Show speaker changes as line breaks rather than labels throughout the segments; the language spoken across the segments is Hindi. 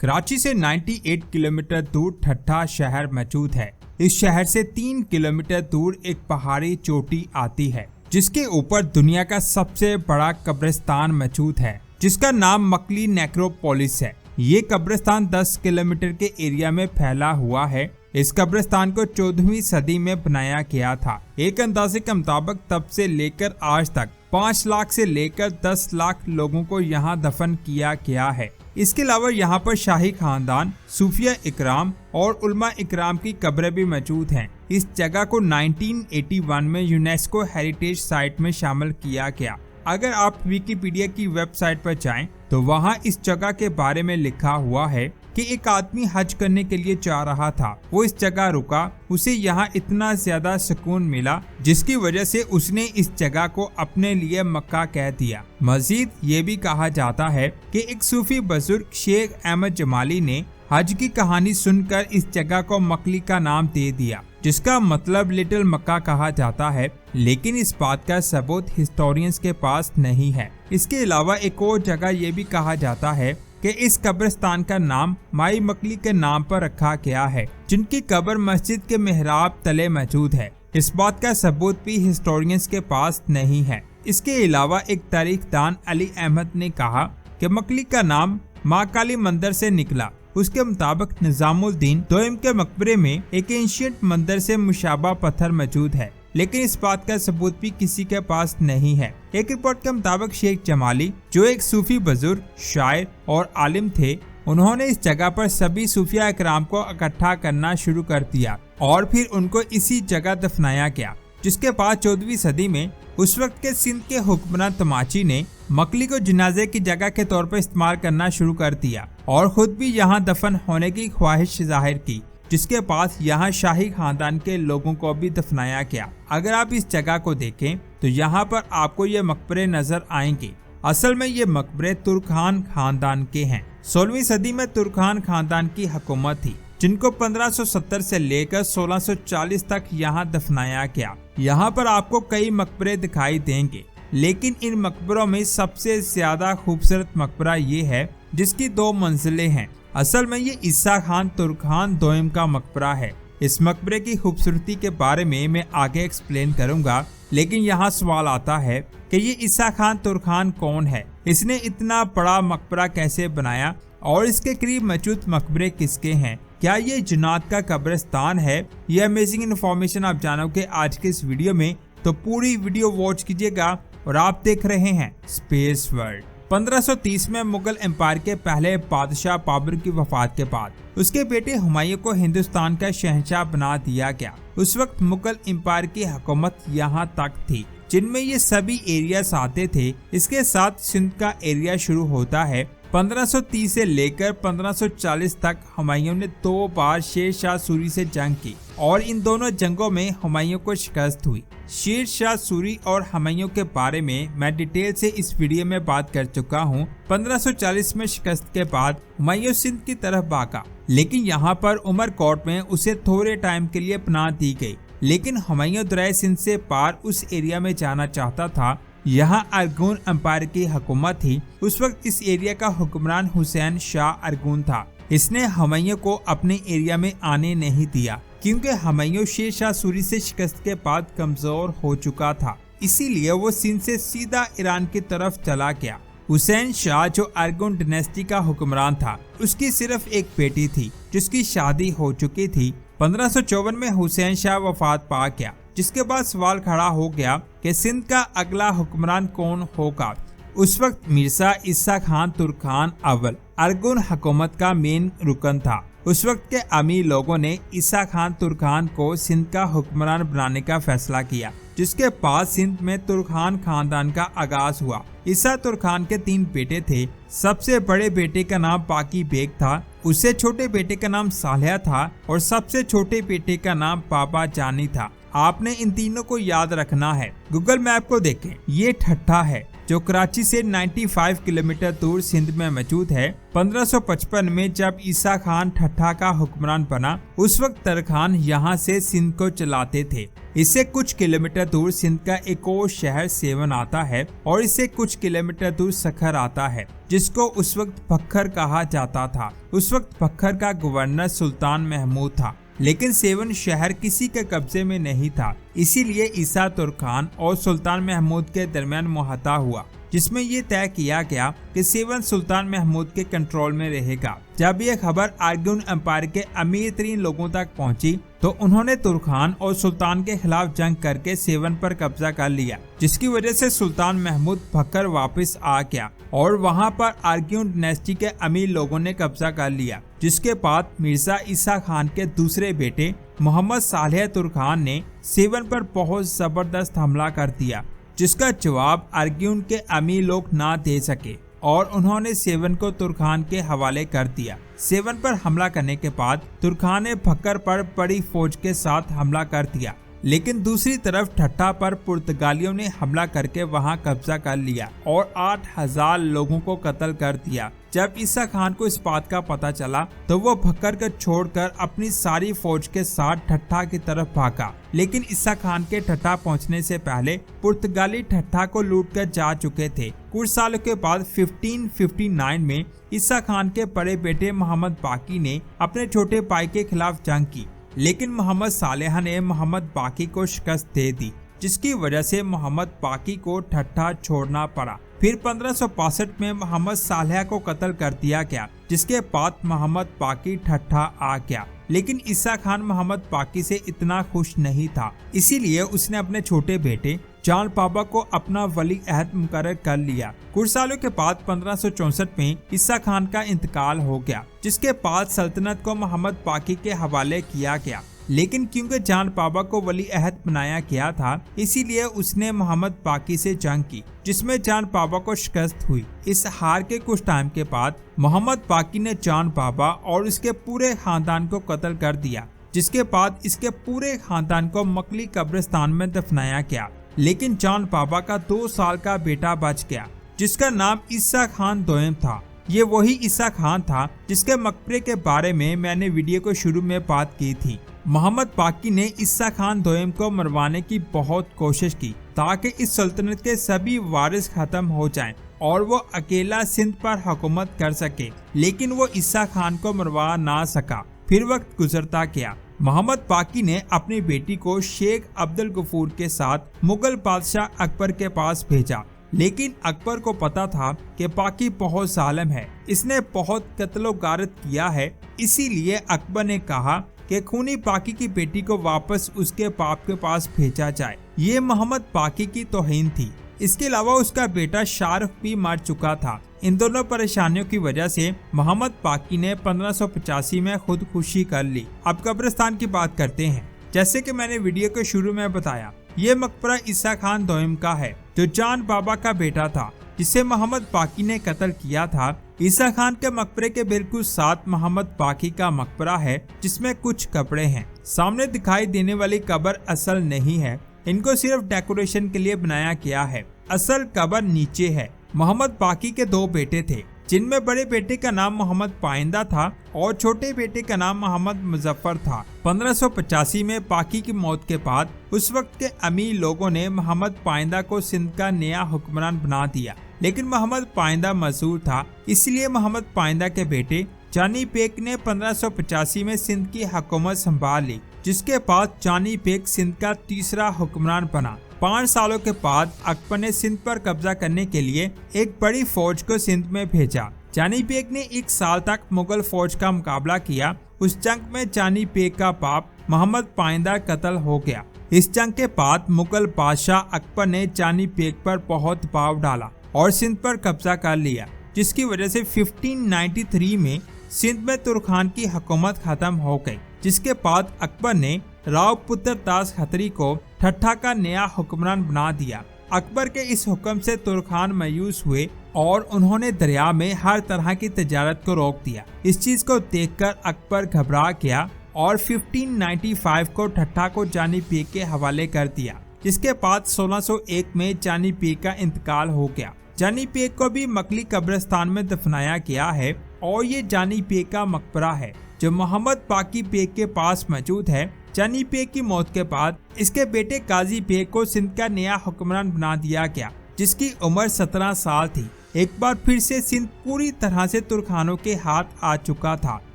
कराची से 98 किलोमीटर दूर ठट्ठा शहर मौजूद है। इस शहर से 3 किलोमीटर दूर एक पहाड़ी चोटी आती है जिसके ऊपर दुनिया का सबसे बड़ा कब्रिस्तान मौजूद है जिसका नाम मकली नेक्रोपोलिस है। ये कब्रिस्तान 10 किलोमीटर के एरिया में फैला हुआ है। इस कब्रिस्तान को 14वीं सदी में बनाया गया था। एक अंदाजे के मुताबिक तब से लेकर आज तक 5 लाख से लेकर 10 लाख लोगों को यहाँ दफन किया गया है। इसके अलावा यहाँ पर शाही खानदान, सूफिया इकराम और उलमा इकराम की कब्रें भी मौजूद हैं। इस जगह को 1981 में यूनेस्को हेरिटेज साइट में शामिल किया गया। अगर आप विकिपीडिया की वेबसाइट पर जाएं तो वहां इस जगह के बारे में लिखा हुआ है कि एक आदमी हज करने के लिए जा रहा था। वो इस जगह रुका, उसे यहाँ इतना ज्यादा सुकून मिला जिसकी वजह से उसने इस जगह को अपने लिए मक्का कह दिया। मजीद ये भी कहा जाता है कि एक सूफी बुजुर्ग शेख अहमद जमाली ने हज की कहानी सुनकर इस जगह को मकली का नाम दे दिया जिसका मतलब लिटिल मक्का कहा जाता है, लेकिन इस बात का सबूत हिस्टोरियंस के पास नहीं है। इसके अलावा एक और जगह ये भी कहा जाता है कि इस कब्रिस्तान का नाम माई मकली के नाम पर रखा गया है जिनकी कब्र मस्जिद के मेहराब तले मौजूद है। इस बात का सबूत भी हिस्टोरियंस के पास नहीं है। इसके अलावा एक तारीखदान अली अहमद ने कहा कि मकली का नाम माँ काली मंदिर से निकला। उसके मुताबिक निजामुद्दीन दोयम के मकबरे में एक एंशियंट मंदिर से मुशाबा पत्थर मौजूद है, लेकिन इस बात का सबूत भी किसी के पास नहीं है। एक रिपोर्ट के मुताबिक शेख जमाली जो एक सूफी बुजुर्ग, शायर और आलिम थे, उन्होंने इस जगह पर सभी सूफिया इकराम को इकट्ठा करना शुरू कर दिया और फिर उनको इसी जगह दफनाया गया। जिसके बाद 14वीं सदी में उस वक्त के सिंध के हुक्मरान तमाची ने मकली को जनाजे की जगह के तौर पर इस्तेमाल करना शुरू कर दिया और खुद भी यहाँ दफन होने की ख्वाहिश जाहिर की, जिसके पास यहाँ शाही खानदान के लोगों को भी दफनाया गया। अगर आप इस जगह को देखें तो यहाँ पर आपको ये मकबरे नजर आएंगे। असल में ये मकबरे तुर्खान खानदान के हैं। 16वीं सदी में तुर्खान खानदान की हुकूमत थी जिनको 1570 से लेकर 1640 तक यहाँ दफनाया गया। यहाँ पर आपको कई मकबरे दिखाई देंगे, लेकिन इन मकबरों में सबसे ज्यादा खूबसूरत मकबरा ये है जिसकी 2 मंजिलें हैं। असल में ये ईसा खान तुर्खान दोयम का मकबरा है। इस मकबरे की खूबसूरती के बारे में मैं आगे एक्सप्लेन करूंगा, लेकिन यहाँ सवाल आता है कि ये ईसा खान तुर्खान कौन है, इसने इतना बड़ा मकबरा कैसे बनाया और इसके करीब मौजूद मकबरे किसके हैं, क्या ये जुनाद का कब्रिस्तान है? ये अमेजिंग इन्फॉर्मेशन आप जानोगे आज के इस वीडियो में, तो पूरी वीडियो वॉच कीजिएगा। और आप देख रहे हैं स्पेस वर्ल्ड। 1530 में मुगल एम्पायर के पहले बादशाह बाबर की वफात के बाद उसके बेटे हुमायूं को हिंदुस्तान का शहंशाह बना दिया गया। उस वक्त मुगल एम्पायर की हुकूमत यहाँ तक थी जिनमें ये सभी एरियाज आते थे। इसके साथ सिंध का एरिया शुरू होता है। 1530 से लेकर 1540 तक हुमायूं ने 2 बार शेर शाह सूरी से जंग की और इन दोनों जंगों में हुमायूं को शिकस्त हुई। शेर शाह सूरी और हुमायूं के बारे में मैं डिटेल से इस वीडियो में बात कर चुका हूँ। 1540 में शिकस्त के बाद हुमायूं सिंध की तरफ भागा, लेकिन यहाँ पर उमर कोट में उसे थोड़े टाइम के लिए पनाह दी गई। लेकिन हुमायूं दरिया सिंध से पार उस एरिया में जाना चाहता था। यहाँ अरगून एम्पायर की हुकूमत थी। उस वक्त इस एरिया का हुक्मरान हुसैन शाह अरगून था। इसने हुमायूं को अपने एरिया में आने नहीं दिया क्योंकि हुमायूं शेर शाह सूरी से शिकस्त के बाद कमजोर हो चुका था, इसीलिए वो सिंध से सीधा ईरान की तरफ चला गया। हुसैन शाह जो अरगून डायनेस्टी का हुक्मरान था, उसकी सिर्फ एक बेटी थी जिसकी शादी हो चुकी थी। 1554 में हुसैन शाह वफात पा गया, जिसके बाद सवाल खड़ा हो गया कि सिंध का अगला हुक्मरान कौन होगा। उस वक्त मिर्जा ईसा खान तुर्खान अव्वल अरगून हुकूमत का मेन रुकन था। उस वक्त के अमीर लोगों ने ईसा खान तुर्खान को सिंध का हुक्मरान बनाने का फैसला किया, जिसके बाद सिंध में तुर्खान खानदान का आगाज हुआ। ईसा तुर्खान के 3 बेटे थे। सबसे बड़े बेटे का नाम बाकी बेग था, उससे छोटे बेटे का नाम सालिया था और सबसे छोटे बेटे का नाम बाबा जानी था। आपने इन तीनों को याद रखना है। गूगल मैप को देखें, ये ठट्ठा है। जो कराची से 95 किलोमीटर दूर सिंध में मौजूद है। 1555 में जब ईसा खान ठट्ठा का हुक्मरान बना, उस वक्त तरखान यहाँ से सिंध को चलाते थे। इससे कुछ किलोमीटर दूर सिंध का एक और शहर सेवन आता है और इससे कुछ किलोमीटर दूर सखर आता है, जिसको उस वक्त पक्खर कहा जाता था। उस वक्त पक्खर का गवर्नर सुल्तान महमूद था, लेकिन सेवन शहर किसी के कब्जे में नहीं था। इसीलिए ईसा तुर्खान और सुल्तान महमूद के दरमियान मुआहदा हुआ, जिसमें ये तय किया गया कि सेवन सुल्तान महमूद के कंट्रोल में रहेगा। जब ये खबर आर्गुन एम्पायर के अमीर तरीन लोगों तक पहुंची, तो उन्होंने तुर्खान और सुल्तान के खिलाफ जंग करके सेवन पर कब्जा कर लिया, जिसकी वजह से सुल्तान महमूद पक्खर वापस आ गया और वहां पर आर्गुन डायनेस्टी के अमीर लोगों ने कब्जा कर लिया। जिसके बाद मिर्जा ईसा खान के दूसरे बेटे मोहम्मद सालेह तुर्खान ने सेवन पर बहुत जबरदस्त हमला कर दिया, जिसका जवाब आर्गुन के अमीर लोग ना दे सके और उन्होंने सेवन को तुर्खान के हवाले कर दिया। सेवन पर हमला करने के बाद तुर्खान ने पक्खर पर बड़ी फौज के साथ हमला कर दिया, लेकिन दूसरी तरफ ठट्ठा पर पुर्तगालियों ने हमला करके वहां कब्जा कर लिया और 8000 लोगों को कत्ल कर दिया। जब ईसा खान को इस बात का पता चला, तो वो पक्खर को छोड़कर अपनी सारी फौज के साथ ठट्ठा की तरफ भागा, लेकिन ईसा खान के ठट्ठा पहुंचने से पहले पुर्तगाली ठट्ठा को लूट कर जा चुके थे। कुछ सालों के बाद 1559 में ईसा खान के बड़े बेटे मोहम्मद बाकी ने अपने छोटे भाई के खिलाफ जंग की, लेकिन मोहम्मद सालेह ने मोहम्मद बाकी को शिकस्त दे दी, जिसकी वजह से मोहम्मद बाकी को ठट्ठा छोड़ना पड़ा। फिर 1565 में मोहम्मद सालेह को कत्ल कर दिया गया, जिसके बाद मोहम्मद बाकी ठट्ठा आ गया। लेकिन ईसा खान मोहम्मद बाकी से इतना खुश नहीं था, इसीलिए उसने अपने छोटे बेटे जान बाबा को अपना वली अहद मुकर्रर कर लिया। कुछ सालों के बाद 1564 में ईसा खान का इंतकाल हो गया, जिसके बाद सल्तनत को मोहम्मद बाकी के हवाले किया गया। लेकिन क्योंकि जान बाबा को वली अहद बनाया गया था, इसीलिए उसने मोहम्मद बाकी से जंग की, जिसमें जान बाबा को शिकस्त हुई। इस हार के कुछ टाइम के बाद मोहम्मद बाकी ने जान बाबा और उसके पूरे खानदान को कत्ल कर दिया, जिसके बाद इसके पूरे खानदान को मकली कब्रिस्तान में दफनाया गया। लेकिन जान बाबा का 2 साल का बेटा बच गया, जिसका नाम ईसा खान दोयम था। ये वही ईसा खान था जिसके मकबरे के बारे में मैंने वीडियो को शुरू में बात की थी। मोहम्मद बाकी ने ईसा खान दोयम को मरवाने की बहुत कोशिश की, ताकि इस सल्तनत के सभी वारिस खत्म हो जाएं और वो अकेला सिंध पर हुकूमत कर सके, लेकिन वो ईसा खान को मरवा ना सका। फिर वक्त गुजरता गया। मोहम्मद बाकी ने अपनी बेटी को शेख अब्दुल गफूर के साथ मुगल बादशाह अकबर के पास भेजा, लेकिन अकबर को पता था कि बाकी बहुत जालिम है, इसने बहुत कत्लो गारत किया है। इसीलिए अकबर ने कहा कि खूनी बाकी की बेटी को वापस उसके बाप के पास भेजा जाए। ये मोहम्मद बाकी की तौहीन थी। इसके अलावा उसका बेटा शारफ भी मर चुका था। इन दोनों परेशानियों की वजह से मोहम्मद बाकी ने 1585 में खुदकुशी कर ली। अब कब्रिस्तान की बात करते हैं। जैसे कि मैंने वीडियो के शुरू में बताया, ये मकबरा ईसा खान दोयम का है, जो जान बाबा का बेटा था, जिसे मोहम्मद बाकी ने कत्ल किया था। ईसा खान के मकबरे के बिल्कुल साथ मोहम्मद बाकी का मकबरा है, जिसमें कुछ कब्रें हैं। सामने दिखाई देने वाली कब्र असल नहीं है, इनको सिर्फ डेकोरेशन के लिए बनाया गया है। असल कब्र नीचे है। मोहम्मद बाकी के 2 बेटे थे, जिनमें बड़े बेटे का नाम मोहम्मद पाइंदा था और छोटे बेटे का नाम मोहम्मद मुजफ्फर था। 1585 में बाकी की मौत के बाद उस वक्त के अमीर लोगों ने मोहम्मद पाइंदा को सिंध का नया हुक्मरान बना दिया, लेकिन मोहम्मद पाइंदा मजदूर था, इसलिए मोहम्मद पाइंदा के बेटे जानी बेग ने 1585 में सिंध की हुकूमत संभाल ली, जिसके बाद जानी बेग सिंध का तीसरा हुक्मरान बना। 5 सालों के बाद अकबर ने सिंध पर कब्जा करने के लिए एक बड़ी फौज को सिंध में भेजा। जानी बेग ने 1 साल तक मुगल फौज का मुकाबला किया। उस जंग में जानी बेग का बाप मोहम्मद पाइंदा कत्ल हो गया। इस जंग के बाद मुगल बादशाह अकबर ने जानी बेग पर बहुत दबाव डाला और सिंध पर कब्जा कर लिया, जिसकी वजह से 1593 में सिंध में तुर्खान की हुकूमत खत्म हो गई। जिसके बाद अकबर ने राव पुत्र दास खत्री को ठट्ठा का नया हुक्मरान बना दिया। अकबर के इस हुक्म से तुर्खान मायूस हुए और उन्होंने दरिया में हर तरह की तजारत को रोक दिया। इस चीज को देखकर अकबर घबरा गया और 1595 को ठट्ठा को जानी बेग के हवाले कर दिया। जिसके बाद 1601 में जानी पीर का इंतकाल हो गया। जानी पीर को भी मकली कब्रिस्तान में दफनाया गया है और ये जानी पीर का मकबरा है जो मोहम्मद बाकी पीर के पास मौजूद है। जानी पीर की मौत के बाद इसके बेटे काजी पीर को सिंध का नया हुक्मरान बना दिया गया, जिसकी उम्र 17 साल थी। एक बार फिर से सिंध पूरी तरह से तुर्खानों के हाथ आ चुका था।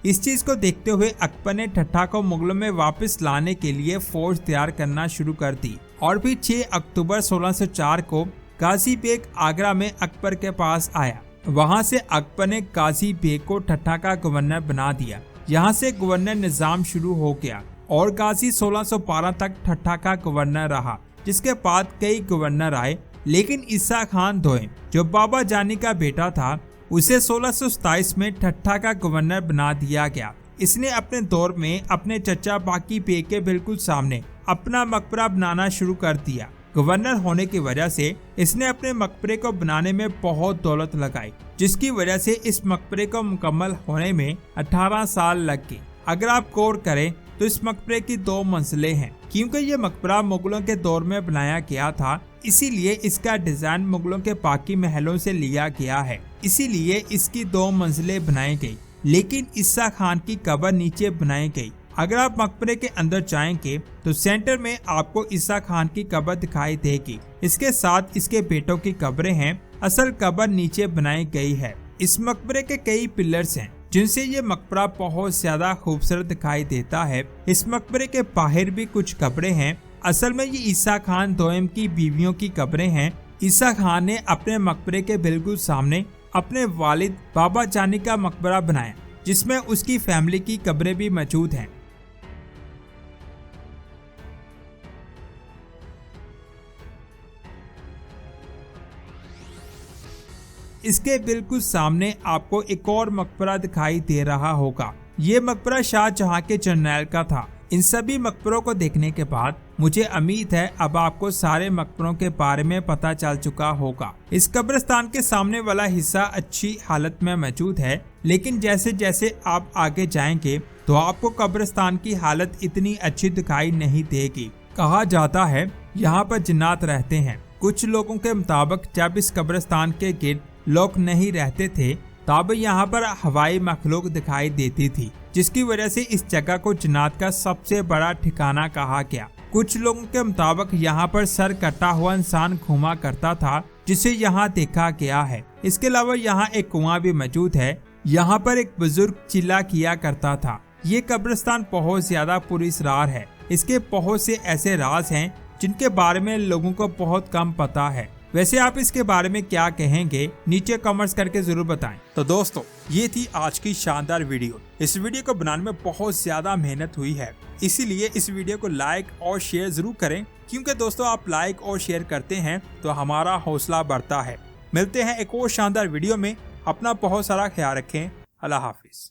इस चीज को देखते हुए अकबर ने ठट्ठा को मुगलों में वापस लाने के लिए फौज तैयार करना शुरू कर दी और फिर 6 अक्टूबर 1604 को काजी बेग आगरा में अकबर के पास आया। वहां से अकबर ने काजी बेग को ठट्ठा का गवर्नर बना दिया। यहाँ से गवर्नर निजाम शुरू हो गया और काजी 1612 तक ठट्ठा का गवर्नर रहा, जिसके बाद कई गवर्नर आए, लेकिन ईसा खान दोयम जो बाबा जानी का बेटा था उसे 1627 में ठट्ठा का गवर्नर बना दिया गया। इसने अपने दौर में अपने चचा बाकी बेग के बिल्कुल सामने अपना मकबरा बनाना शुरू कर दिया। गवर्नर होने की वजह से इसने अपने मकबरे को बनाने में बहुत दौलत लगाई, जिसकी वजह से इस मकबरे को मुकम्मल होने में 18 साल लग गए। अगर आप गौर करें तो इस मकबरे की 2 मंजिलें हैं। क्योंकि ये मकबरा मुगलों के दौर में बनाया गया था, इसीलिए इसका डिजाइन मुगलों के बाकी महलों से लिया गया है, इसीलिए इसकी 2 मंजिलें बनाई गई। लेकिन ईसा खान की कब्र नीचे बनाई गई। अगर आप मकबरे के अंदर जाएंगे तो सेंटर में आपको ईसा खान की कब्र दिखाई देगी। इसके साथ इसके बेटों की कब्रें हैं। असल कब्र नीचे बनाई गई है। इस मकबरे के कई पिलर्स हैं जिनसे ये मकबरा बहुत ज्यादा खूबसूरत दिखाई देता है। इस मकबरे के बाहर भी कुछ कब्रें हैं। असल में ये ईसा खान दोयम की बीवियों की कब्रें हैं। ईसा खान ने अपने मकबरे के बिल्कुल सामने अपने वालिद बाबा जानी का मकबरा बनाया, जिसमें उसकी फैमिली की कब्रें भी मौजूद हैं। इसके बिल्कुल सामने आपको एक और मकबरा दिखाई दे रहा होगा। ये मकबरा शाहजहां के जर्नैल का था। इन सभी मकबरों को देखने के बाद मुझे उम्मीद है अब आपको सारे मकबरों के बारे में पता चल चुका होगा। इस कब्रिस्तान के सामने वाला हिस्सा अच्छी हालत में मौजूद है, लेकिन जैसे जैसे आप आगे जाएंगे तो आपको कब्रिस्तान की हालत इतनी अच्छी दिखाई नहीं देगी। कहा जाता है यहाँ पर जिन्नात रहते हैं। कुछ लोगों के मुताबिक जब इस कब्रिस्तान के गिर्द लोग नहीं रहते थे तब यहाँ पर हवाई मखलूक दिखाई देती थी, जिसकी वजह से इस जगह को जिन्नात का सबसे बड़ा ठिकाना कहा गया। कुछ लोगों के मुताबिक यहाँ पर सर कटा हुआ इंसान घूमा करता था, जिसे यहाँ देखा गया है। इसके अलावा यहाँ एक कुआं भी मौजूद है। यहाँ पर एक बुजुर्ग चिल्ला किया करता था। ये कब्रिस्तान बहुत ज्यादा पुरअसरार है। इसके बहुत से ऐसे राज हैं जिनके बारे में लोगों को बहुत कम पता है। वैसे आप इसके बारे में क्या कहेंगे, नीचे कमेंट्स करके जरूर बताएं। तो दोस्तों, ये थी आज की शानदार वीडियो। इस वीडियो को बनाने में बहुत ज्यादा मेहनत हुई है, इसीलिए इस वीडियो को लाइक और शेयर जरूर करें, क्योंकि दोस्तों आप लाइक और शेयर करते हैं तो हमारा हौसला बढ़ता है। मिलते हैं एक और शानदार वीडियो में। अपना बहुत सारा ख्याल रखें। अल्लाह हाफिज।